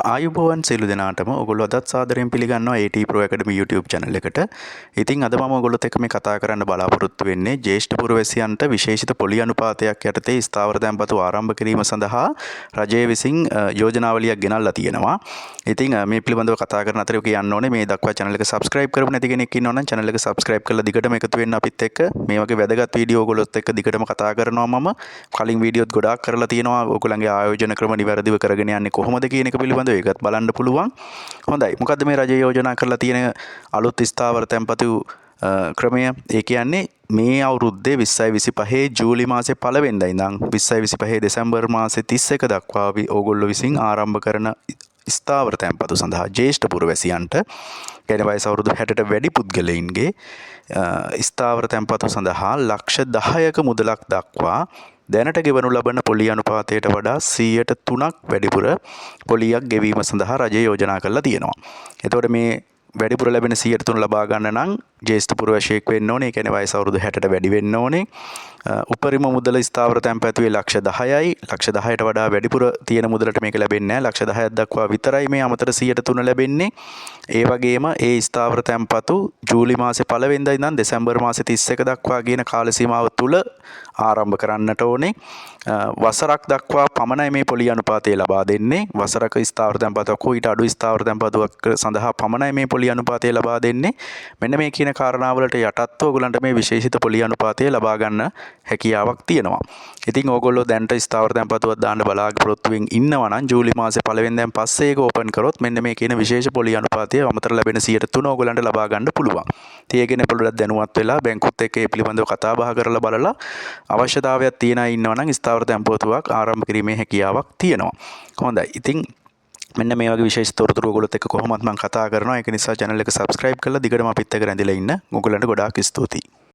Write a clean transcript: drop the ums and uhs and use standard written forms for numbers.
ආයුබෝවන් සියලු දෙනාටම ඔයගොල්ලෝ අදත් සාදරයෙන් පිළිගන්නවා AT Pro Academy YouTube channel එකට. ඉතින් අද මම ඔයගොල්ලොත් එක්ක මේ කතා කරන්න බලාපොරොත්තු වෙන්නේ ජ්‍යෙෂ්ඨ පුරවැසියන්ට විශේෂිත පොලි අනුපාතයක් යටතේ ස්ථාවර තැන්පතු ආරම්භ කිරීම සඳහා රජය විසින් යෝජනාවලියක් ගෙනල්ලා තියෙනවා. ඉතින් මේ පිළිබඳව කතා කරන අතරේ කියන්න ඕනේ මේ දක්වා channel එක subscribe කරපු නැති කෙනෙක් ඉන්නවා නම් channel එක subscribe කරලා දිගටම එකතු වෙන්න අපිත් එක්ක. මේ වගේ වැදගත් වීඩියෝ ඔයගොල්ලොත් එක්ක දිගටම කතා කරනවා මම. කලින් වීඩියෝත් ගොඩාක් කරලා තියෙනවා. ඔයගොල්ලන්ගේ ආයෝජන ක්‍රම නිවැරදිව කරගෙන යන්නේ කොහොමද කියන එක පිළිබඳව ඒකත් බලන්න පුළුවන්. හොඳයි. මොකද්ද මේ රජය යෝජනා කරලා තියෙන අලුත් ස්ථාවර තැන්පතු ක්‍රමය? ඒ කියන්නේ මේ අවුරුද්දේ 2025 ජූලි මාසේ පළවෙනිදා ඉඳන් 2025 දෙසැම්බර් මාසේ 31 දක්වා ඕගොල්ලෝ විසින් ආරම්භ කරන ස්ථාවර තැන්පතු සඳහා ජ්‍යෙෂ්ඨ පුරවැසියන්ට කියන්නේ වයස අවුරුදු 60ට වැඩි පුද්ගලයින්ගේ ස්ථාවර තැන්පතු සඳහා ලක්ෂ 10ක මුදලක් දක්වා දැනට ගෙවනු ලබන පොලි අනුපාතයට වඩා 103ක් වැඩිපුර පොලියක් ගෙවීම සඳහා රජය යෝජනා කරලා තියෙනවා. එතකොට මේ වැඩිපුර ලැබෙන 103 ලබා ගන්න නම් ජ්‍යෙෂ්ඨ පුරවැසියෙක් වෙන්න ඕනේ. ඒ කියන්නේ වයස අවුරුදු 60ට වැඩි වෙන්න ඕනේ. උපරිම මුදල ස්ථාවර තැන්පතුවේ ලක්ෂ 10යි. ලක්ෂ 10ට වඩා වැඩිපුර තියෙන මුදලට මේක ලැබෙන්නේ නැහැ. ලක්ෂ 10ක් දක්වා විතරයි මේ අමතර 103 ලැබෙන්නේ. ඒ වගේම ඒ ස්ථාවර තැන්පතු ජූලි මාසේ පළවෙනිදා ඉඳන් දෙසැම්බර් මාසේ 31 දක්වා කියන කාල සීමාව තුල ආරම්භ කරන්නට ඕනේ. වසරක් දක්වා පමණයි මේ පොලි අනුපාතය ලබා දෙන්නේ. වසරක ස්ථාවර තැන්පතක් හෝ ඊට අඩු ස්ථාවර තැන්පතුවක් සඳහා පමණයි මේ පොලි අනුපාතය ලබා දෙන්නේ. මෙන්න මේ කියන කාරණාවලට යටත්ව ඔයගලන්ට මේ විශේෂිත පොලි අනුපාතය ලබා ගන්න හැකියාවක් තියෙනවා. ඉතින් ඕගොල්ලෝ දැන්ට ස්ථාවර තැන්පතුවක් දාන්න බලාපොරොත්තුෙන් ඉන්නවා නම් ජූලි මාසේ පළවෙනිදාන් පස්සේ ඒක ඕපන් කරොත් මෙන්න මේ කියන විශේෂ පොලි අනුපාතය අමතර ලැබෙන 103 ඕගලන්ට ලබා ගන්න පුළුවන්. ඉතින් ඒ ගැන පොඩ්ඩක් දැනුවත් වෙලා බැංකුත් එක්ක මේ පිළිබඳව කතා බහ කරලා බලලා අවශ්‍යතාවයක් තියන අය ඉන්නවා නම් ස්ථාවර තැන්පතුවක් ආරම්භ කිරීමේ හැකියාවක් තියෙනවා. හොඳයි. ඉතින් මෙන්න මේ වගේ විශේෂ තොරතුරු ඔයගොල්ලොත් එක්ක කොහොමත් මම කතා කරනවා. ඒක නිසා channel එක subscribe කරලා දිගටම අපිත් එක්ක රැඳිලා ඉන්න. ඔයගොල්ලන්ට ගොඩාක් ස්තුතියි.